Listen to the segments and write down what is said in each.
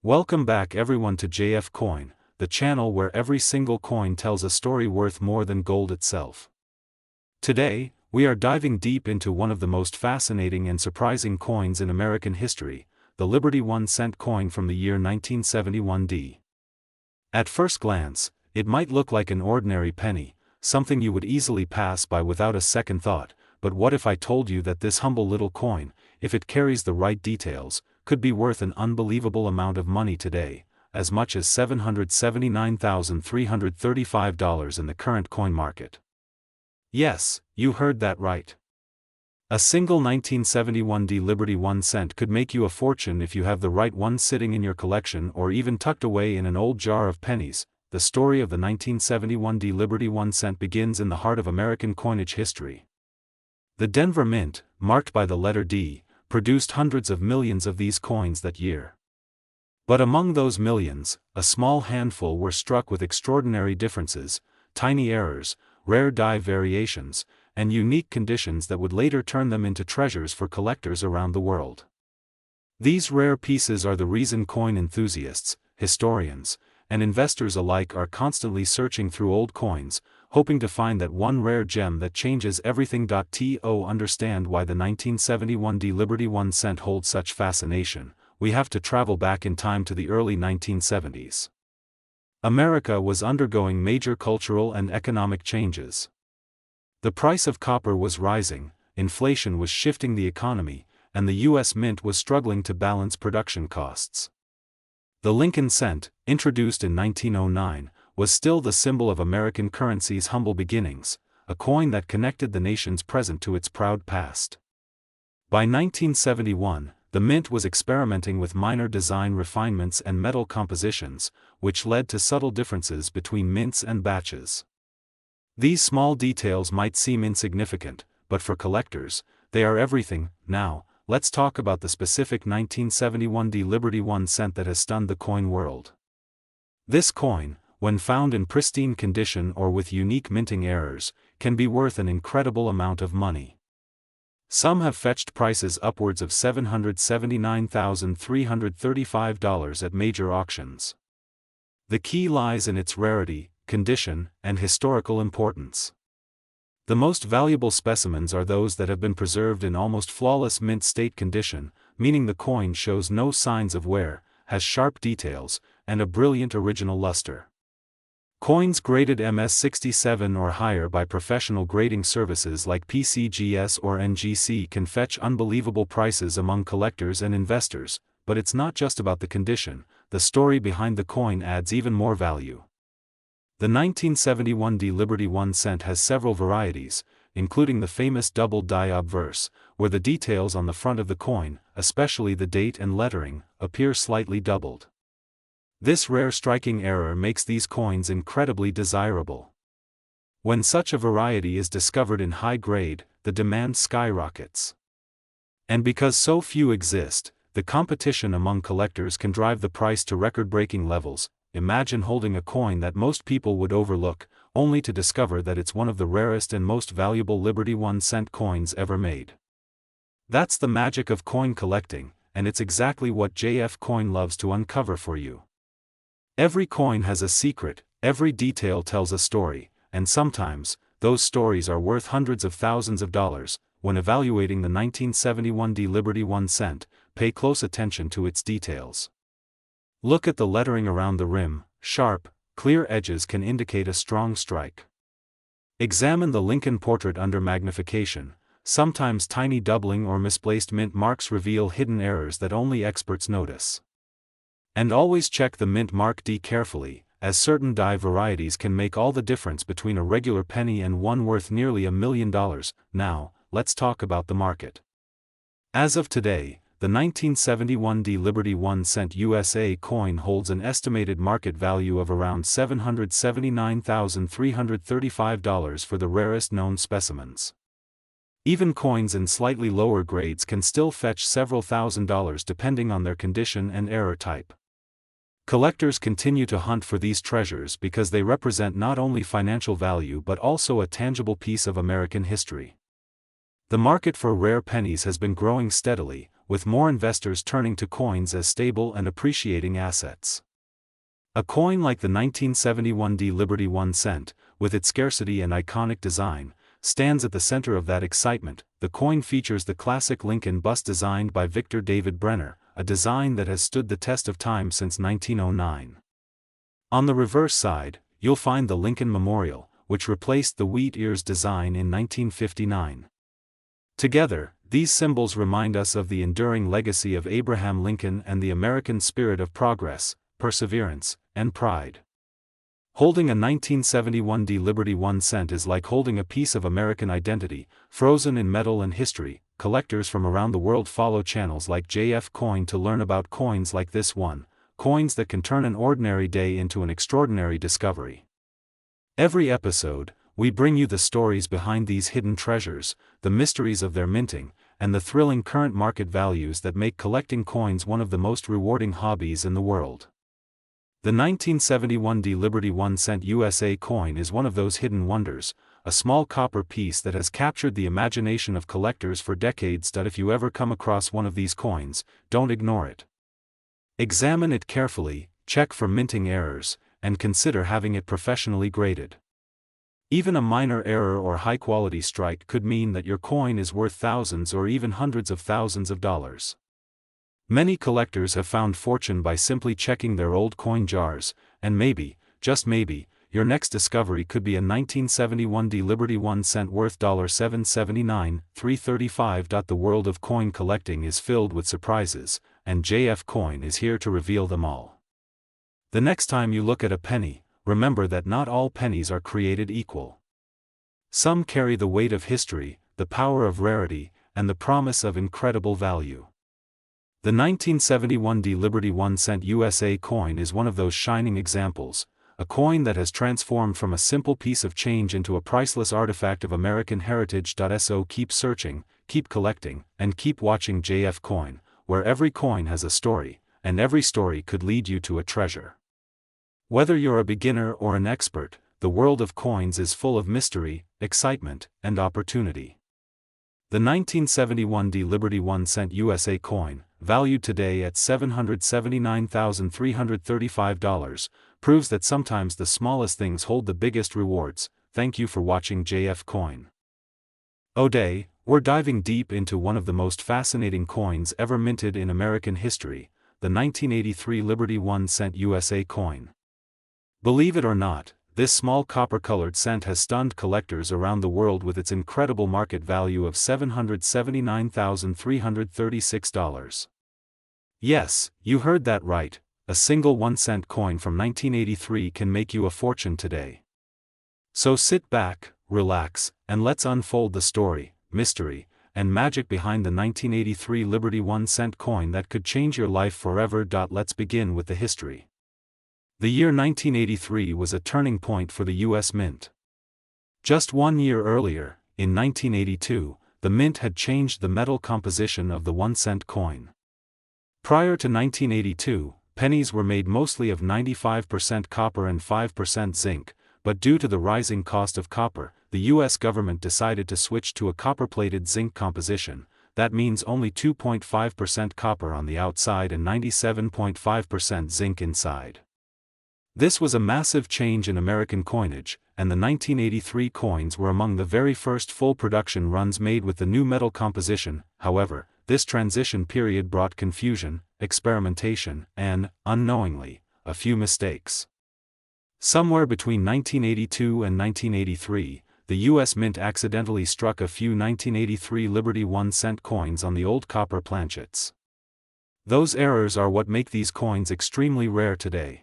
Welcome back everyone to JF Coin, the channel where every single coin tells a story worth more than gold itself. Today, we are diving deep into one of the most fascinating and surprising coins in American history, the Liberty 1-cent coin from the year 1971. At first glance, it might look like an ordinary penny, something you would easily pass by without a second thought, but what if I told you that this humble little coin, if it carries the right details, could be worth an unbelievable amount of money today, as much as $779,335 in the current coin market. Yes, you heard that right. A single 1971 Liberty 1 cent could make you a fortune if you have the right one sitting in your collection or even tucked away in an old jar of pennies. The story of the 1971 Liberty 1 cent begins in the heart of American coinage history. The Denver Mint, marked by the letter D, produced hundreds of millions of these coins that year. But among those millions, a small handful were struck with extraordinary differences, tiny errors, rare die variations, and unique conditions that would later turn them into treasures for collectors around the world. These rare pieces are the reason coin enthusiasts, historians, and investors alike are constantly searching through old coins, hoping to find that one rare gem that changes everything. To understand why the 1971 Liberty 1 cent holds such fascination, we have to travel back in time to the early 1970s. America was undergoing major cultural and economic changes. The price of copper was rising, inflation was shifting the economy, and the U.S. Mint was struggling to balance production costs. The Lincoln cent, introduced in 1909, was still the symbol of American currency's humble beginnings, a coin that connected the nation's present to its proud past. By 1971, the Mint was experimenting with minor design refinements and metal compositions, which led to subtle differences between mints and batches. These small details might seem insignificant, but for collectors, they are everything. Now, let's talk about the specific 1971 Liberty 1 cent that has stunned the coin world. This coin, when found in pristine condition or with unique minting errors, can be worth an incredible amount of money. Some have fetched prices upwards of $779,335 at major auctions. The key lies in its rarity, condition, and historical importance. The most valuable specimens are those that have been preserved in almost flawless mint state condition, meaning the coin shows no signs of wear, has sharp details, and a brilliant original luster. Coins graded MS67 or higher by professional grading services like PCGS or NGC can fetch unbelievable prices among collectors and investors, but it's not just about the condition, the story behind the coin adds even more value. The 1971 Liberty 1 cent has several varieties, including the famous double die obverse, where the details on the front of the coin, especially the date and lettering, appear slightly doubled. This rare striking error makes these coins incredibly desirable. When such a variety is discovered in high grade, the demand skyrockets. And because so few exist, the competition among collectors can drive the price to record-breaking levels. Imagine holding a coin that most people would overlook, only to discover that it's one of the rarest and most valuable Liberty 1 cent coins ever made. That's the magic of coin collecting, and it's exactly what JF Coin loves to uncover for you. Every coin has a secret, every detail tells a story, and sometimes, those stories are worth hundreds of thousands of dollars. When evaluating the 1971 Liberty 1 cent, pay close attention to its details. Look at the lettering around the rim, sharp, clear edges can indicate a strong strike. Examine the Lincoln portrait under magnification, sometimes tiny doubling or misplaced mint marks reveal hidden errors that only experts notice. And always check the mint mark D carefully, as certain die varieties can make all the difference between a regular penny and one worth nearly $1 million. Now, let's talk about the market. As of today, the 1971 Liberty 1 cent USA coin holds an estimated market value of around $779,335 for the rarest known specimens. Even coins in slightly lower grades can still fetch several $1,000s depending on their condition and error type. Collectors continue to hunt for these treasures because they represent not only financial value but also a tangible piece of American history. The market for rare pennies has been growing steadily, with more investors turning to coins as stable and appreciating assets. A coin like the 1971 D Liberty 1 cent, with its scarcity and iconic design, stands at the center of that excitement. The coin features the classic Lincoln bust designed by Victor David Brenner, a design that has stood the test of time since 1909. On the reverse side, you'll find the Lincoln Memorial, which replaced the wheat ears design in 1959. Together, these symbols remind us of the enduring legacy of Abraham Lincoln and the American spirit of progress, perseverance, and pride. Holding a 1971 D Liberty 1 cent is like holding a piece of American identity, frozen in metal and history. Collectors from around the world follow channels like JF Coin to learn about coins like this one, coins that can turn an ordinary day into an extraordinary discovery. Every episode, we bring you the stories behind these hidden treasures, the mysteries of their minting, and the thrilling current market values that make collecting coins one of the most rewarding hobbies in the world. The 1971 D Liberty 1 cent USA coin is one of those hidden wonders, a small copper piece that has captured the imagination of collectors for decades. If you ever come across one of these coins, don't ignore it. Examine it carefully, check for minting errors, and consider having it professionally graded. Even a minor error or high-quality strike could mean that your coin is worth thousands or even hundreds of thousands of dollars. Many collectors have found fortune by simply checking their old coin jars, and maybe, just maybe, your next discovery could be a 1971 D Liberty 1 cent worth $779, $335. The world of coin collecting is filled with surprises, and JF Coin is here to reveal them all. The next time you look at a penny, remember that not all pennies are created equal. Some carry the weight of history, the power of rarity, and the promise of incredible value. The 1971 D Liberty 1 cent USA coin is one of those shining examples, a coin that has transformed from a simple piece of change into a priceless artifact of American heritage. So keep searching, keep collecting, and keep watching JF Coin, where every coin has a story, and every story could lead you to a treasure. Whether you're a beginner or an expert, the world of coins is full of mystery, excitement, and opportunity. The 1971 D Liberty 1 cent USA coin, valued today at $779,335, proves that sometimes the smallest things hold the biggest rewards. Thank you for watching JF Coin. Today, we're diving deep into one of the most fascinating coins ever minted in American history, the 1983 Liberty 1 cent USA coin. Believe it or not, this small copper-colored cent has stunned collectors around the world with its incredible market value of $779,336. Yes, you heard that right, a single 1-cent coin from 1983 can make you a fortune today. So sit back, relax, and let's unfold the story, mystery, and magic behind the 1983 Liberty 1 cent coin that could change your life forever. Let's begin with the history. The year 1983 was a turning point for the U.S. Mint. Just 1 year earlier, in 1982, the Mint had changed the metal composition of the 1-cent coin. Prior to 1982, pennies were made mostly of 95% copper and 5% zinc, but due to the rising cost of copper, the U.S. government decided to switch to a copper-plated zinc composition. That means only 2.5% copper on the outside and 97.5% zinc inside. This was a massive change in American coinage, and the 1983 coins were among the very first full production runs made with the new metal composition. However, this transition period brought confusion, experimentation, and, unknowingly, a few mistakes. Somewhere between 1982 and 1983, the U.S. Mint accidentally struck a few 1983 Liberty 1 cent coins on the old copper planchets. Those errors are what make these coins extremely rare today.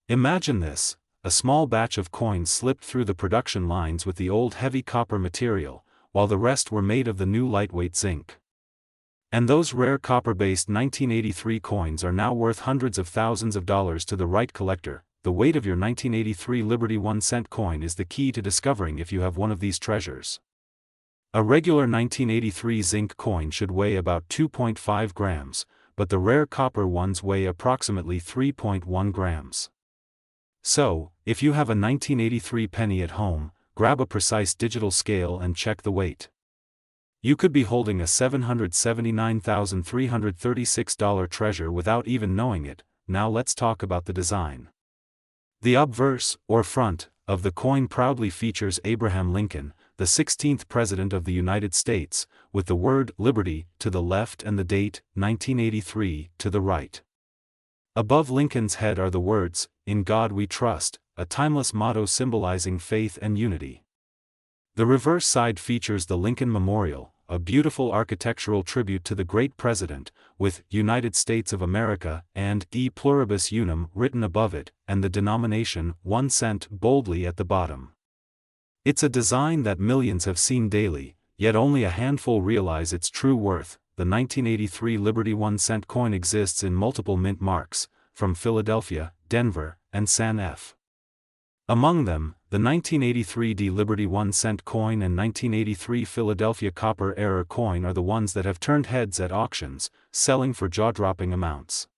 Imagine this: a small batch of coins slipped through the production lines with the old heavy copper material, while the rest were made of the new lightweight zinc. And those rare copper-based 1983 coins are now worth hundreds of thousands of dollars to the right collector. The weight of your 1983 Liberty 1 cent coin is the key to discovering if you have one of these treasures. A regular 1983 zinc coin should weigh about 2.5 grams, but the rare copper ones weigh approximately 3.1 grams. So, if you have a 1983 penny at home, grab a precise digital scale and check the weight. You could be holding a $779,336 treasure without even knowing it. Now let's talk about the design. The obverse, or front, of the coin proudly features Abraham Lincoln, the 16th President of the United States, with the word Liberty to the left and the date, 1983, to the right. Above Lincoln's head are the words, "In God We Trust," a timeless motto symbolizing faith and unity. The reverse side features the Lincoln Memorial, a beautiful architectural tribute to the great president, with "United States of America" and "E Pluribus Unum" written above it, and the denomination 1 cent boldly at the bottom. It's a design that millions have seen daily, yet only a handful realize its true worth. The 1983 Liberty 1 cent coin exists in multiple mint marks, from Philadelphia, Denver, and San F. Among them, the 1983 D Liberty 1 cent coin and 1983 Philadelphia Copper Error coin are the ones that have turned heads at auctions, selling for jaw-dropping amounts.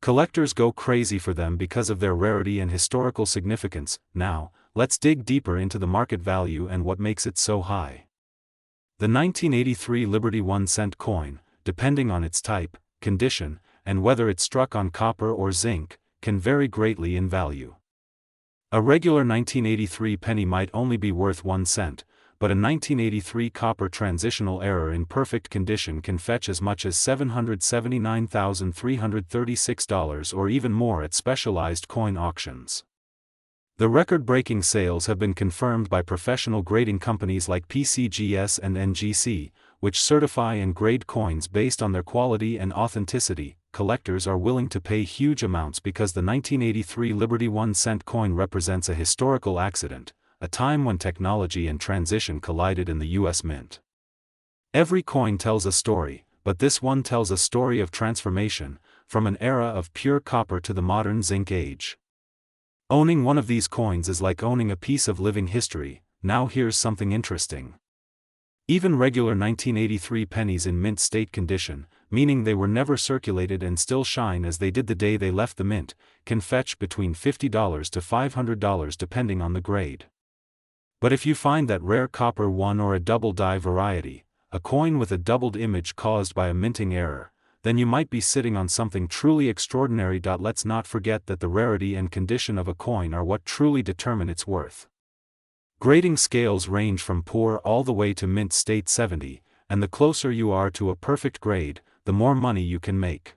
Collectors go crazy for them because of their rarity and historical significance. Now, let's dig deeper into the market value and what makes it so high. The 1983 Liberty 1 cent coin, depending on its type, condition, and whether it's struck on copper or zinc, can vary greatly in value. A regular 1983 penny might only be worth 1 cent, but a 1983 copper transitional error in perfect condition can fetch as much as $779,336 or even more at specialized coin auctions. The record-breaking sales have been confirmed by professional grading companies like PCGS and NGC, which certify and grade coins based on their quality and authenticity. Collectors are willing to pay huge amounts because the 1983 Liberty 1 cent coin represents a historical accident, a time when technology and transition collided in the U.S. Mint. Every coin tells a story, but this one tells a story of transformation, from an era of pure copper to the modern zinc age. Owning one of these coins is like owning a piece of living history. Now here's something interesting. Even regular 1983 pennies in mint state condition, meaning they were never circulated and still shine as they did the day they left the mint, can fetch between $50 to $500 depending on the grade. But if you find that rare copper one or a double die variety, a coin with a doubled image caused by a minting error, then you might be sitting on something truly extraordinary. Let's not forget that the rarity and condition of a coin are what truly determine its worth. Grading scales range from poor all the way to mint state 70, and the closer you are to a perfect grade, the more money you can make.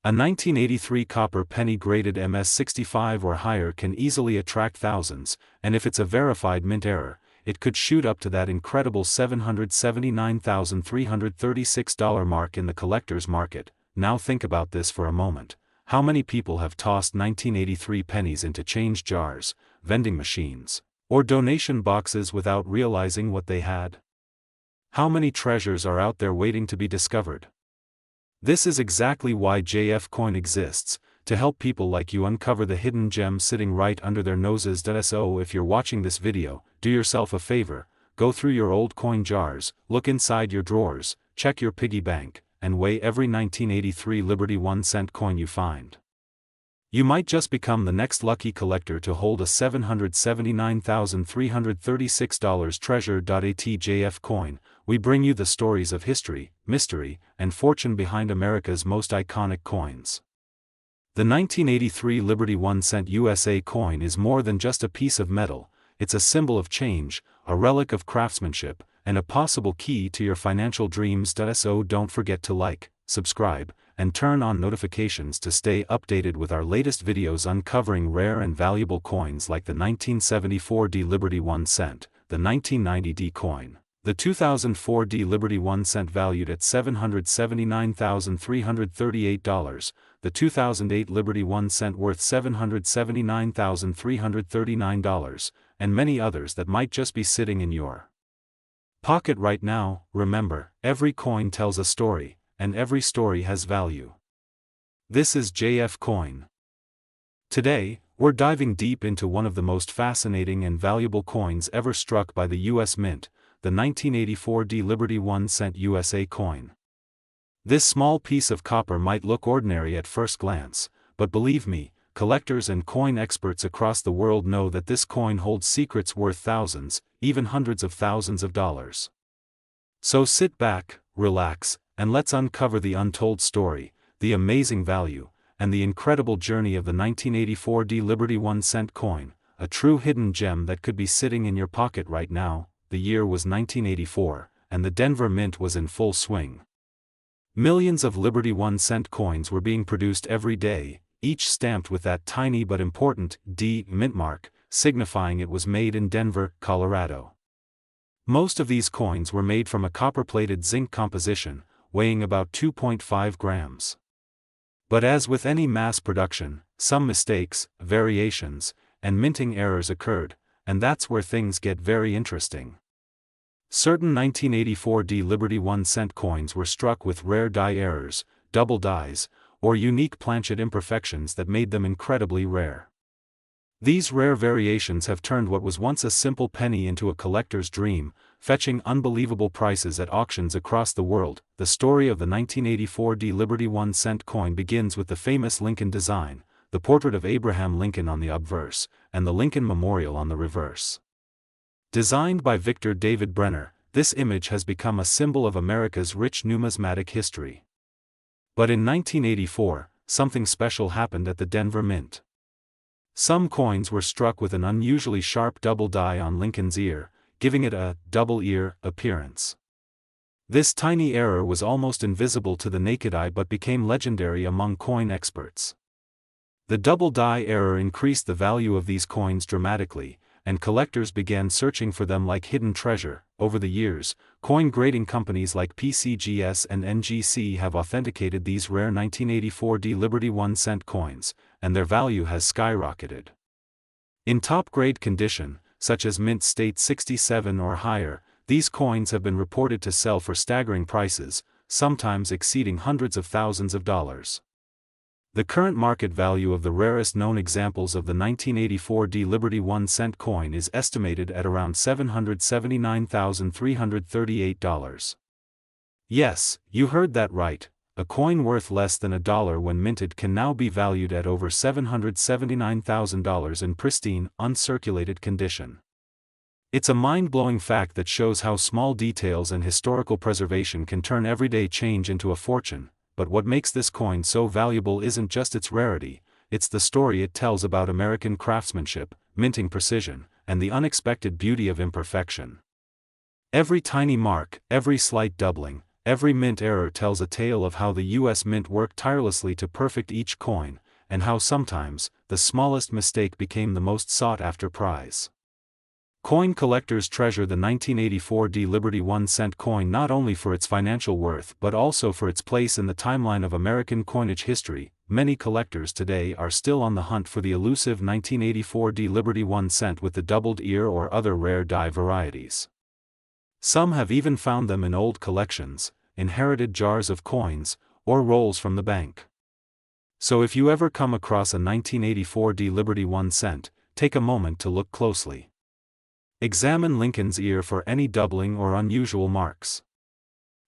A 1983 copper penny graded MS65 or higher can easily attract thousands, and if it's a verified mint error, it could shoot up to that incredible $779,336 mark in the collector's market. Now think about this for a moment. How many people have tossed 1983 pennies into change jars, vending machines, or donation boxes without realizing what they had? How many treasures are out there waiting to be discovered? This is exactly why JF Coin exists, to help people like you uncover the hidden gem sitting right under their noses. So if you're watching this video, do yourself a favor, go through your old coin jars, look inside your drawers, check your piggy bank, and weigh every 1983 Liberty 1 cent coin you find. You might just become the next lucky collector to hold a $779,336 treasure. At JF Coin, we bring you the stories of history, mystery, and fortune behind America's most iconic coins. The 1983 Liberty 1 cent USA coin is more than just a piece of metal. It's a symbol of change, a relic of craftsmanship, and a possible key to your financial dreams. So don't forget to like, subscribe, and turn on notifications to stay updated with our latest videos uncovering rare and valuable coins like the 1974 D Liberty 1 cent, the 1990 D coin, the 2004 D Liberty 1 cent valued at $779,338, the 2008 Liberty 1 cent worth $779,339, and many others that might just be sitting in your pocket right now. Remember, every coin tells a story, and every story has value. This is JF Coin. Today, we're diving deep into one of the most fascinating and valuable coins ever struck by the U.S. Mint, the 1984 D Liberty 1 cent USA coin. This small piece of copper might look ordinary at first glance, but believe me, collectors and coin experts across the world know that this coin holds secrets worth thousands, even hundreds of thousands of dollars. So sit back, relax, and let's uncover the untold story, the amazing value, and the incredible journey of the 1984 D Liberty 1-cent coin, a true hidden gem that could be sitting in your pocket right now. The year was 1984, and the Denver Mint was in full swing. Millions of Liberty 1-cent coins were being produced every day, each stamped with that tiny but important D mint mark, signifying it was made in Denver, Colorado. Most of these coins were made from a copper-plated zinc composition, weighing about 2.5 grams. But as with any mass production, some mistakes, variations, and minting errors occurred, and that's where things get very interesting. Certain 1984 D Liberty 1-cent coins were struck with rare die errors, double dies, or unique planchet imperfections that made them incredibly rare. These rare variations have turned what was once a simple penny into a collector's dream, fetching unbelievable prices at auctions across the world. The story of the 1984 D Liberty 1-cent coin begins with the famous Lincoln design, the portrait of Abraham Lincoln on the obverse, and the Lincoln Memorial on the reverse. Designed by Victor David Brenner, this image has become a symbol of America's rich numismatic history. But in 1984, something special happened at the Denver Mint. Some coins were struck with an unusually sharp double die on Lincoln's ear, giving it a double ear appearance. This tiny error was almost invisible to the naked eye but became legendary among coin experts. The double die error increased the value of these coins dramatically, and collectors began searching for them like hidden treasure. Over the years, coin grading companies like PCGS and NGC have authenticated these rare 1984 D Liberty 1-cent coins, and their value has skyrocketed. In top-grade condition, such as mint state 67 or higher, these coins have been reported to sell for staggering prices, sometimes exceeding hundreds of thousands of dollars. The current market value of the rarest known examples of the 1984 D Liberty 1-cent coin is estimated at around $779,338. Yes, you heard that right. A coin worth less than $1 when minted can now be valued at over $779,000 in pristine, uncirculated condition. It's a mind-blowing fact that shows how small details and historical preservation can turn everyday change into a fortune. But what makes this coin so valuable isn't just its rarity, it's the story it tells about American craftsmanship, minting precision, and the unexpected beauty of imperfection. Every tiny mark, every slight doubling, every mint error tells a tale of how the U.S. Mint worked tirelessly to perfect each coin, and how sometimes, the smallest mistake became the most sought-after prize. Coin collectors treasure the 1984 D Liberty 1-cent coin not only for its financial worth but also for its place in the timeline of American coinage history. Many collectors today are still on the hunt for the elusive 1984 D Liberty 1-cent with the doubled ear or other rare die varieties. Some have even found them in old collections, inherited jars of coins, or rolls from the bank. So if you ever come across a 1984 D Liberty 1-cent, take a moment to look closely. Examine Lincoln's ear for any doubling or unusual marks.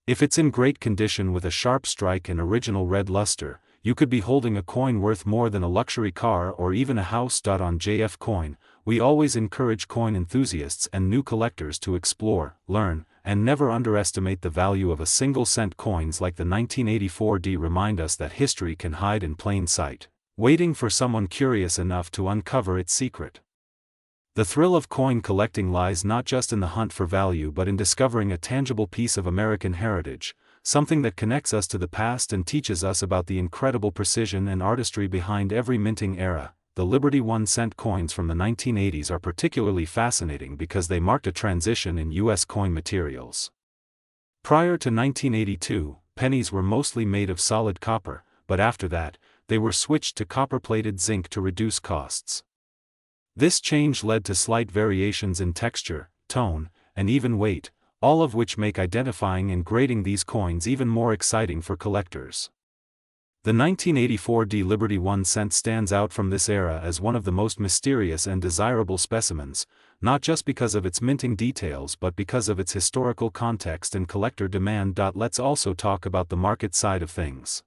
If it's in great condition with a sharp strike and original red luster, you could be holding a coin worth more than a luxury car or even a house. On JF Coin, we always encourage coin enthusiasts and new collectors to explore, learn, and never underestimate the value of a single-cent coins like the 1984 D. Remind us that history can hide in plain sight, waiting for someone curious enough to uncover its secret. The thrill of coin collecting lies not just in the hunt for value but in discovering a tangible piece of American heritage, something that connects us to the past and teaches us about the incredible precision and artistry behind every minting era. The Liberty 1-cent coins from the 1980s are particularly fascinating because they marked a transition in U.S. coin materials. Prior to 1982, pennies were mostly made of solid copper, but after that, they were switched to copper-plated zinc to reduce costs. This change led to slight variations in texture, tone, and even weight, all of which make identifying and grading these coins even more exciting for collectors. The 1984 D Liberty 1-cent stands out from this era as one of the most mysterious and desirable specimens, not just because of its minting details but because of its historical context and collector demand. Let's also talk about the market side of things.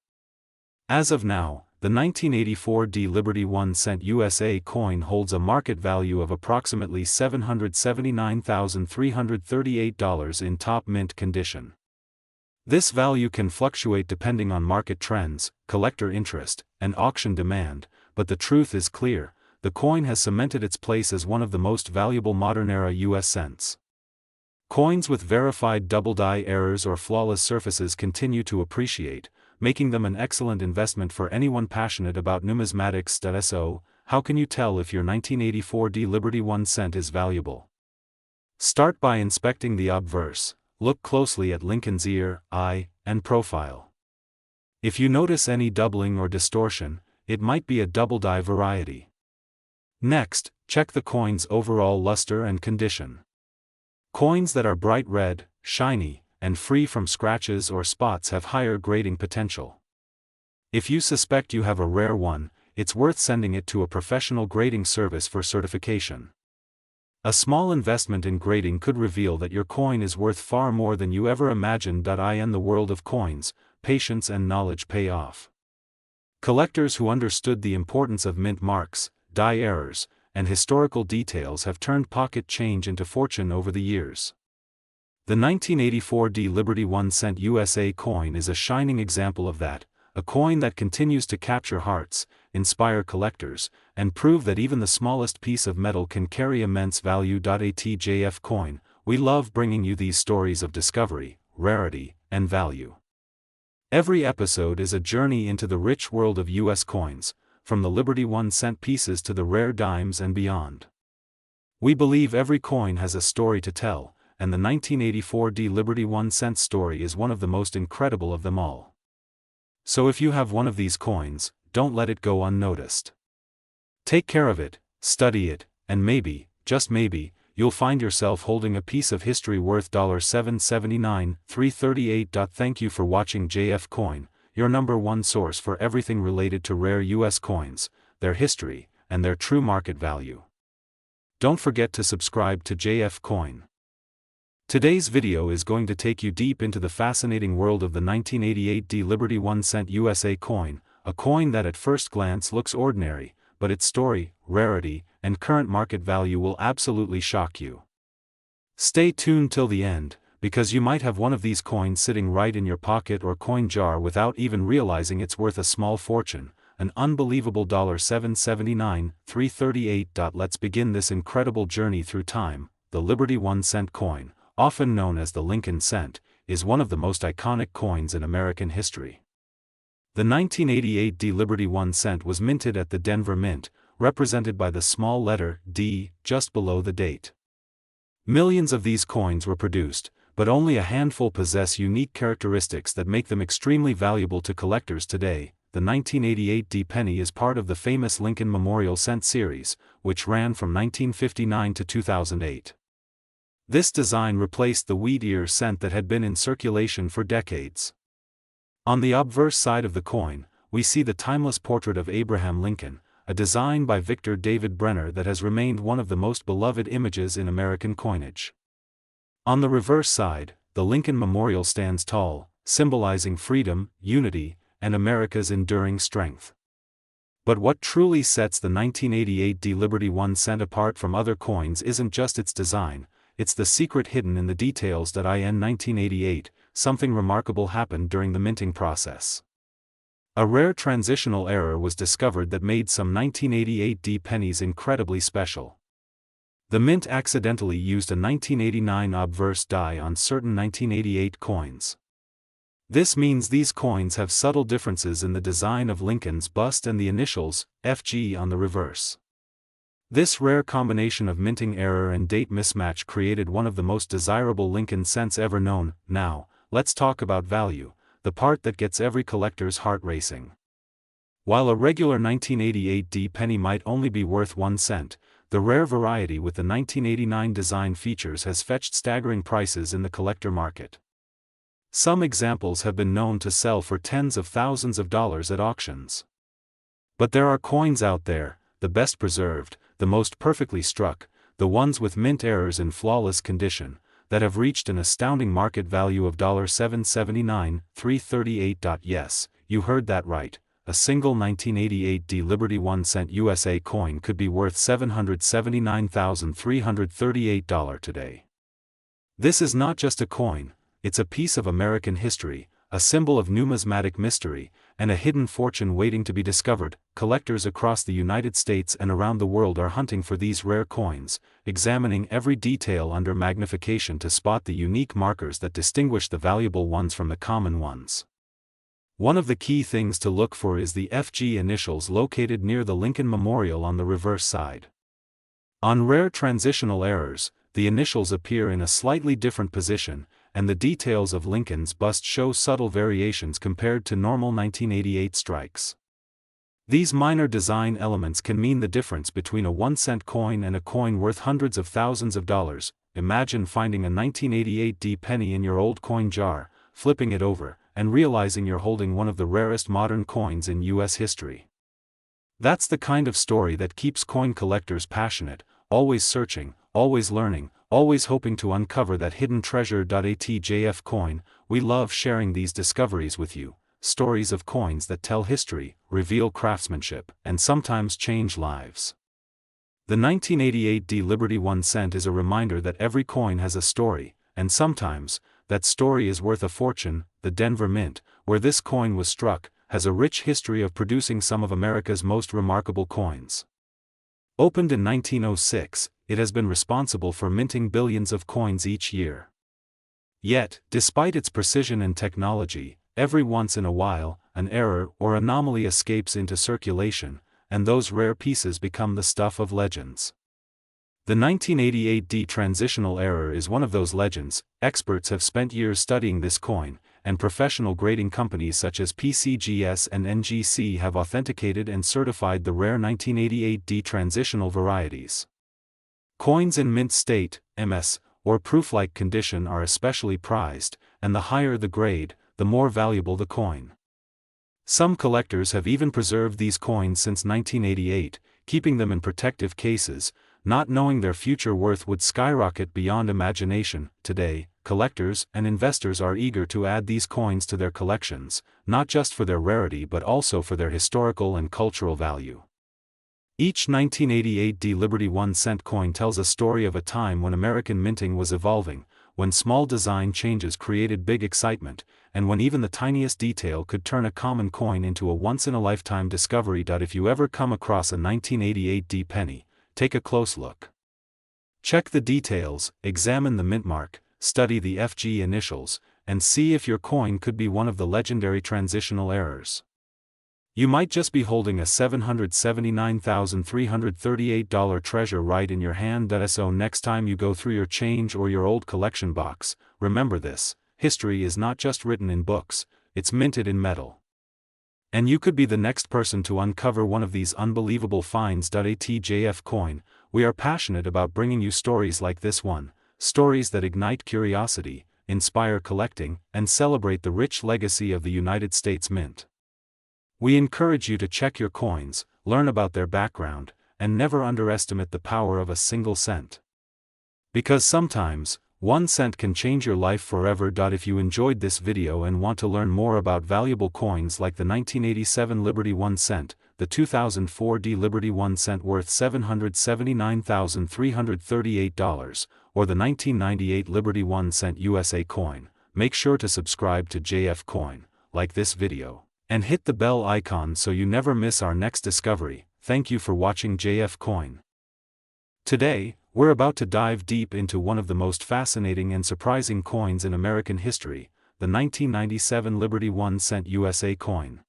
As of now, the 1984 D Liberty 1 cent USA coin holds a market value of approximately $779,338 in top mint condition. This value can fluctuate depending on market trends, collector interest, and auction demand, but the truth is clear: the coin has cemented its place as one of the most valuable modern-era U.S. cents. Coins with verified double-die errors or flawless surfaces continue to appreciate, making them an excellent investment for anyone passionate about numismatics. So, how can you tell if your 1984 D Liberty 1 cent is valuable? Start by inspecting the obverse. Look closely at Lincoln's ear, eye, and profile. If you notice any doubling or distortion, it might be a double-die variety. Next, check the coin's overall luster and condition. Coins that are bright red, shiny, and free from scratches or spots have higher grading potential. If you suspect you have a rare one, it's worth sending it to a professional grading service for certification. A small investment in grading could reveal that your coin is worth far more than you ever imagined. In the world of coins, patience and knowledge pay off. Collectors who understood the importance of mint marks, die errors, and historical details have turned pocket change into fortune over the years. The 1984 D Liberty 1 cent USA coin is a shining example of that, a coin that continues to capture hearts, inspire collectors, and prove that even the smallest piece of metal can carry immense value. At JF Coin, we love bringing you these stories of discovery, rarity, and value. Every episode is a journey into the rich world of U.S. coins, from the Liberty 1 cent pieces to the rare dimes and beyond. We believe every coin has a story to tell, and the 1984 D Liberty 1 cent story is one of the most incredible of them all. So if you have one of these coins, don't let it go unnoticed. Take care of it, study it, and maybe, just maybe, you'll find yourself holding a piece of history worth $779,338. Thank you for watching JF Coin, your #1 source for everything related to rare U.S. coins, their history, and their true market value. Don't forget to subscribe to JF Coin. Today's video is going to take you deep into the fascinating world of the 1988 D Liberty 1 cent USA coin, a coin that at first glance looks ordinary, but its story, rarity, and current market value will absolutely shock you. Stay tuned till the end, because you might have one of these coins sitting right in your pocket or coin jar without even realizing it's worth a small fortune, an unbelievable $779,338. Let's begin this incredible journey through time. The Liberty 1 cent coin, often known as the Lincoln cent, is one of the most iconic coins in American history. The 1988 D Liberty 1 cent was minted at the Denver Mint, represented by the small letter D just below the date. Millions of these coins were produced, but only a handful possess unique characteristics that make them extremely valuable to collectors today. The 1988 D penny is part of the famous Lincoln Memorial Cent series, which ran from 1959 to 2008. This design replaced the wheat ear cent that had been in circulation for decades. On the obverse side of the coin, we see the timeless portrait of Abraham Lincoln, a design by Victor David Brenner that has remained one of the most beloved images in American coinage. On the reverse side, the Lincoln Memorial stands tall, symbolizing freedom, unity, and America's enduring strength. But what truly sets the 1988 D Liberty 1 cent apart from other coins isn't just its design, it's the secret hidden in the details. In 1988, something remarkable happened during the minting process. A rare transitional error was discovered that made some 1988 D pennies incredibly special. The mint accidentally used a 1989 obverse die on certain 1988 coins. This means these coins have subtle differences in the design of Lincoln's bust and the initials, FG, on the reverse. This rare combination of minting error and date mismatch created one of the most desirable Lincoln cents ever known. Now, let's talk about value, the part that gets every collector's heart racing. While a regular 1988 D penny might only be worth 1 cent, the rare variety with the 1989 design features has fetched staggering prices in the collector market. Some examples have been known to sell for tens of thousands of dollars at auctions. But there are coins out there, the best preserved, the most perfectly struck, the ones with mint errors in flawless condition, that have reached an astounding market value of $779,338. Yes, you heard that right, a single 1988 Liberty 1 cent USA coin could be worth $779,338 today. This is not just a coin, it's a piece of American history, a symbol of numismatic mystery, and a hidden fortune waiting to be discovered. Collectors across the United States and around the world are hunting for these rare coins, examining every detail under magnification to spot the unique markers that distinguish the valuable ones from the common ones. One of the key things to look for is the FG initials located near the Lincoln Memorial on the reverse side. On rare transitional errors, the initials appear in a slightly different position, and the details of Lincoln's bust show subtle variations compared to normal 1988 strikes. These minor design elements can mean the difference between a 1-cent coin and a coin worth hundreds of thousands of dollars. Imagine finding a 1988 penny in your old coin jar, flipping it over, and realizing you're holding one of the rarest modern coins in U.S. history. That's the kind of story that keeps coin collectors passionate, always searching, always learning, always hoping to uncover that hidden treasure. ATJF Coin, we love sharing these discoveries with you, stories of coins that tell history, reveal craftsmanship, and sometimes change lives. The 1988 Liberty 1 cent is a reminder that every coin has a story, and sometimes, that story is worth a fortune. The Denver Mint, where this coin was struck, has a rich history of producing some of America's most remarkable coins. Opened in 1906, it has been responsible for minting billions of coins each year. Yet, despite its precision and technology, every once in a while, an error or anomaly escapes into circulation, and those rare pieces become the stuff of legends. The 1988 transitional error is one of those legends. Experts have spent years studying this coin, and professional grading companies such as PCGS and NGC have authenticated and certified the rare 1988 transitional varieties. Coins in mint state, MS, or proof-like condition are especially prized, and the higher the grade, the more valuable the coin. Some collectors have even preserved these coins since 1988, keeping them in protective cases, not knowing their future worth would skyrocket beyond imagination. Today, collectors and investors are eager to add these coins to their collections, not just for their rarity but also for their historical and cultural value. Each 1988 Liberty 1 cent coin tells a story of a time when American minting was evolving, when small design changes created big excitement, and when even the tiniest detail could turn a common coin into a once-in-a-lifetime discovery. If you ever come across a 1988 penny, take a close look. Check the details, examine the mint mark, study the FG initials, and see if your coin could be one of the legendary transitional errors. You might just be holding a $779,338 treasure right in your hand. So next time you go through your change or your old collection box, remember this: history is not just written in books, it's minted in metal. And you could be the next person to uncover one of these unbelievable finds. ATJF Coin, we are passionate about bringing you stories like this one, stories that ignite curiosity, inspire collecting, and celebrate the rich legacy of the United States Mint. We encourage you to check your coins, learn about their background, and never underestimate the power of a single cent. Because sometimes, 1 cent can change your life forever. If you enjoyed this video and want to learn more about valuable coins like the 1987 Liberty 1 cent, the 2004 Liberty 1 cent worth $779,338, or the 1998 Liberty 1 cent USA coin, make sure to subscribe to JF Coin, like this video, and hit the bell icon so you never miss our next discovery. Thank you for watching JF Coin. Today, we're about to dive deep into one of the most fascinating and surprising coins in American history, the 1997 Liberty 1 cent USA coin.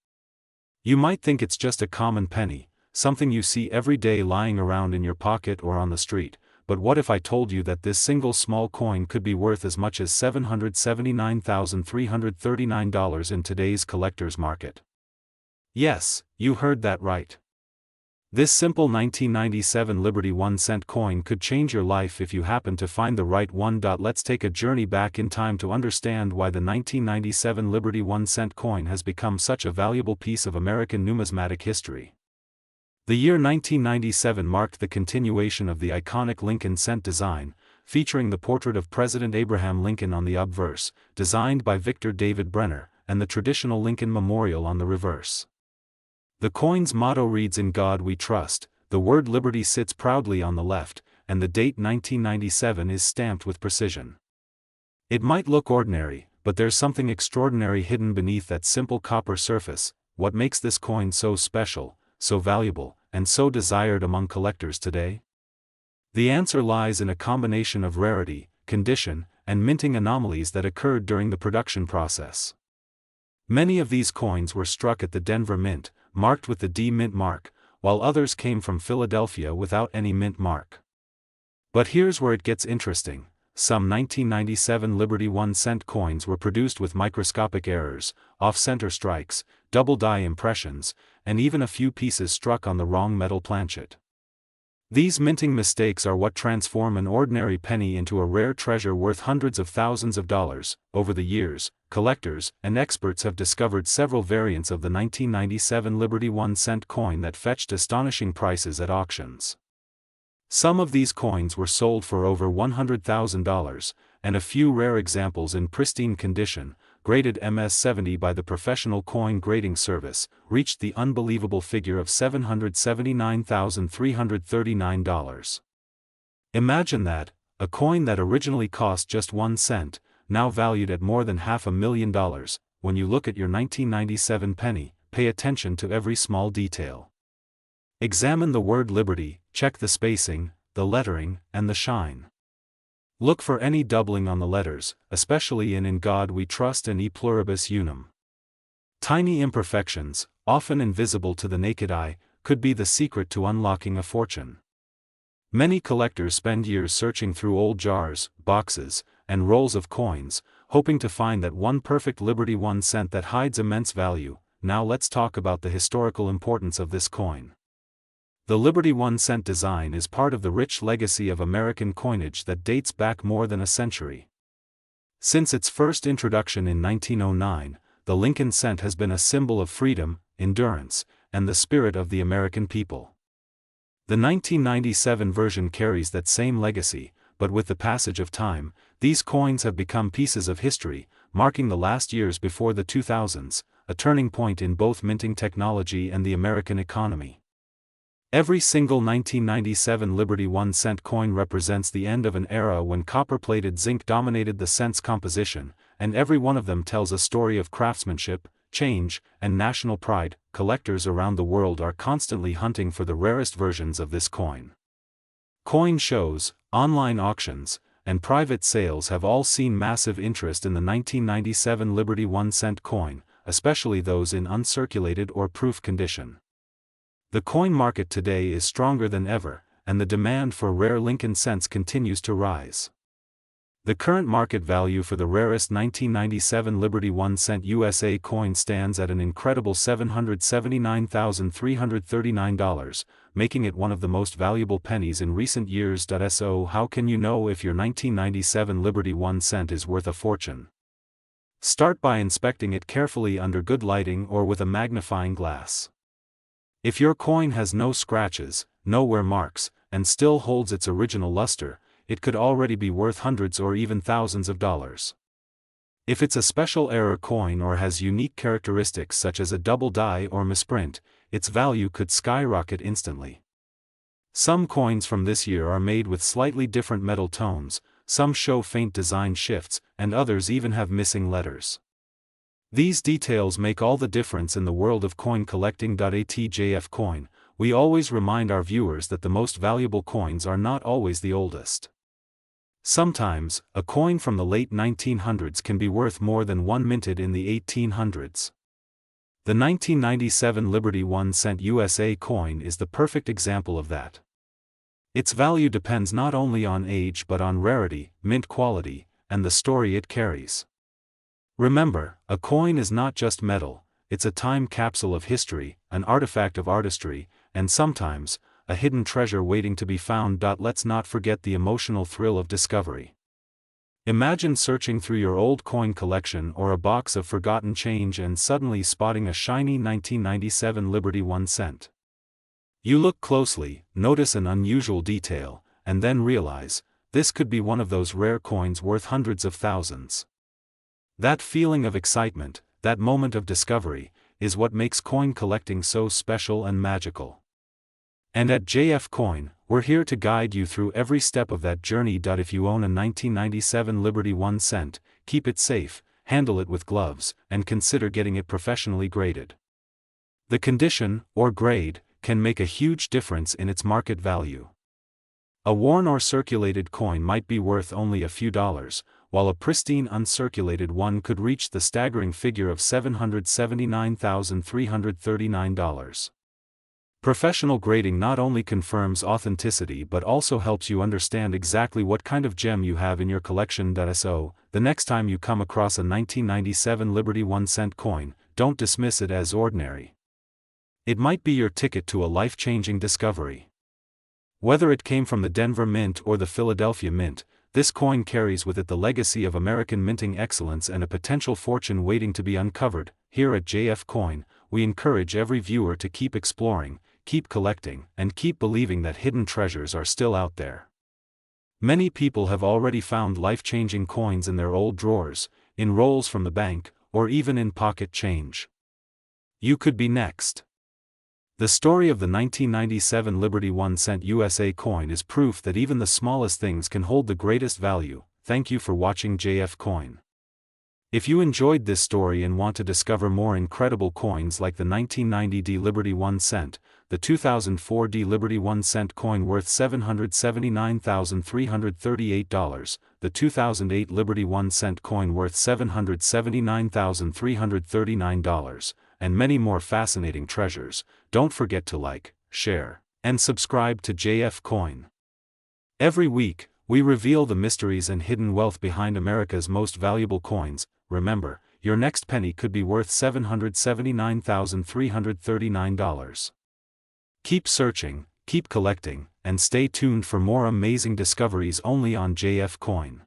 You might think it's just a common penny, something you see every day lying around in your pocket or on the street, but what if I told you that this single small coin could be worth as much as $779,339 in today's collector's market? Yes, you heard that right. This simple 1997 Liberty 1 cent coin could change your life if you happen to find the right one. Let's take a journey back in time to understand why the 1997 Liberty 1 cent coin has become such a valuable piece of American numismatic history. The year 1997 marked the continuation of the iconic Lincoln cent design, featuring the portrait of President Abraham Lincoln on the obverse, designed by Victor David Brenner, and the traditional Lincoln Memorial on the reverse. The coin's motto reads "In God We Trust," the word liberty sits proudly on the left, and the date 1997 is stamped with precision. It might look ordinary, but there's something extraordinary hidden beneath that simple copper surface. What makes this coin so special, so valuable, and so desired among collectors today? The answer lies in a combination of rarity, condition, and minting anomalies that occurred during the production process. Many of these coins were struck at the Denver Mint, marked with the D Mint mark, while others came from Philadelphia without any mint mark. But here's where it gets interesting. Some 1997 Liberty 1-cent coins were produced with microscopic errors, off-center strikes, double die impressions, and even a few pieces struck on the wrong metal planchet. These minting mistakes are what transform an ordinary penny into a rare treasure worth hundreds of thousands of dollars. Over the years, collectors and experts have discovered several variants of the 1997 Liberty 1-cent coin that fetched astonishing prices at auctions. Some of these coins were sold for over $100,000, and a few rare examples in pristine condition, graded MS-70 by the Professional Coin Grading Service, reached the unbelievable figure of $779,339. Imagine that, a coin that originally cost just 1 cent, now valued at more than $500,000. When you look at your 1997 penny, pay attention to every small detail. Examine the word liberty, check the spacing, the lettering, and the shine. Look for any doubling on the letters, especially in God We Trust and E Pluribus Unum. Tiny imperfections, often invisible to the naked eye, could be the secret to unlocking a fortune. Many collectors spend years searching through old jars, boxes, and rolls of coins, hoping to find that one perfect Liberty 1 cent that hides immense value. Now let's talk about the historical importance of this coin. The Liberty 1 cent design is part of the rich legacy of American coinage that dates back more than a century. Since its first introduction in 1909, the Lincoln cent has been a symbol of freedom, endurance, and the spirit of the American people. The 1997 version carries that same legacy, but with the passage of time, these coins have become pieces of history, marking the last years before the 2000s, a turning point in both minting technology and the American economy. Every single 1997 Liberty 1 cent coin represents the end of an era when copper-plated zinc dominated the cent's composition, and every one of them tells a story of craftsmanship, change, and national pride. Collectors around the world are constantly hunting for the rarest versions of this coin. Coin shows, online auctions, and private sales have all seen massive interest in the 1997 Liberty 1 cent coin, especially those in uncirculated or proof condition. The coin market today is stronger than ever, and the demand for rare Lincoln cents continues to rise. The current market value for the rarest 1997 Liberty 1 cent USA coin stands at an incredible $779,339, making it one of the most valuable pennies in recent years. So how can you know if your 1997 Liberty 1 cent is worth a fortune? Start by inspecting it carefully under good lighting or with a magnifying glass. If your coin has no scratches, no wear marks, and still holds its original luster, it could already be worth hundreds or even thousands of dollars. If it's a special error coin or has unique characteristics such as a double die or misprint, its value could skyrocket instantly. Some coins from this year are made with slightly different metal tones, some show faint design shifts, and others even have missing letters. These details make all the difference in the world of coin collecting. At JF Coin, we always remind our viewers that the most valuable coins are not always the oldest. Sometimes, a coin from the late 1900s can be worth more than one minted in the 1800s. The 1997 Liberty 1 cent USA coin is the perfect example of that. Its value depends not only on age but on rarity, mint quality, and the story it carries. Remember, a coin is not just metal, it's a time capsule of history, an artifact of artistry, and sometimes, a hidden treasure waiting to be found. Let's not forget the emotional thrill of discovery. Imagine searching through your old coin collection or a box of forgotten change and suddenly spotting a shiny 1997 Liberty 1 cent. You look closely, notice an unusual detail, and then realize, this could be one of those rare coins worth hundreds of thousands. That feeling of excitement, that moment of discovery, is what makes coin collecting so special and magical. And at JF Coin, we're here to guide you through every step of that journey. If you own a 1997 Liberty 1 cent, keep it safe, handle it with gloves, and consider getting it professionally graded. The condition, or grade, can make a huge difference in its market value. A worn or circulated coin might be worth only a few dollars, while a pristine uncirculated one could reach the staggering figure of $779,339. Professional grading not only confirms authenticity but also helps you understand exactly what kind of gem you have in your collection. So, the next time you come across a 1997 Liberty 1 cent coin, don't dismiss it as ordinary. It might be your ticket to a life-changing discovery. Whether it came from the Denver Mint or the Philadelphia Mint, this coin carries with it the legacy of American minting excellence and a potential fortune waiting to be uncovered. Here at JF Coin, we encourage every viewer to keep exploring, keep collecting, and keep believing that hidden treasures are still out there. Many people have already found life-changing coins in their old drawers, in rolls from the bank, or even in pocket change. You could be next. The story of the 1997 Liberty 1 cent USA coin is proof that even the smallest things can hold the greatest value. Thank you for watching JF Coin. If you enjoyed this story and want to discover more incredible coins like the 1990 D Liberty 1 cent, the 2004 D Liberty 1 cent coin worth $779,338, the 2008 Liberty 1 cent coin worth $779,339, and many more fascinating treasures, don't forget to like, share, and subscribe to JF Coin. Every week, we reveal the mysteries and hidden wealth behind America's most valuable coins. Remember, your next penny could be worth $779,339. Keep searching, keep collecting, and stay tuned for more amazing discoveries only on JF Coin.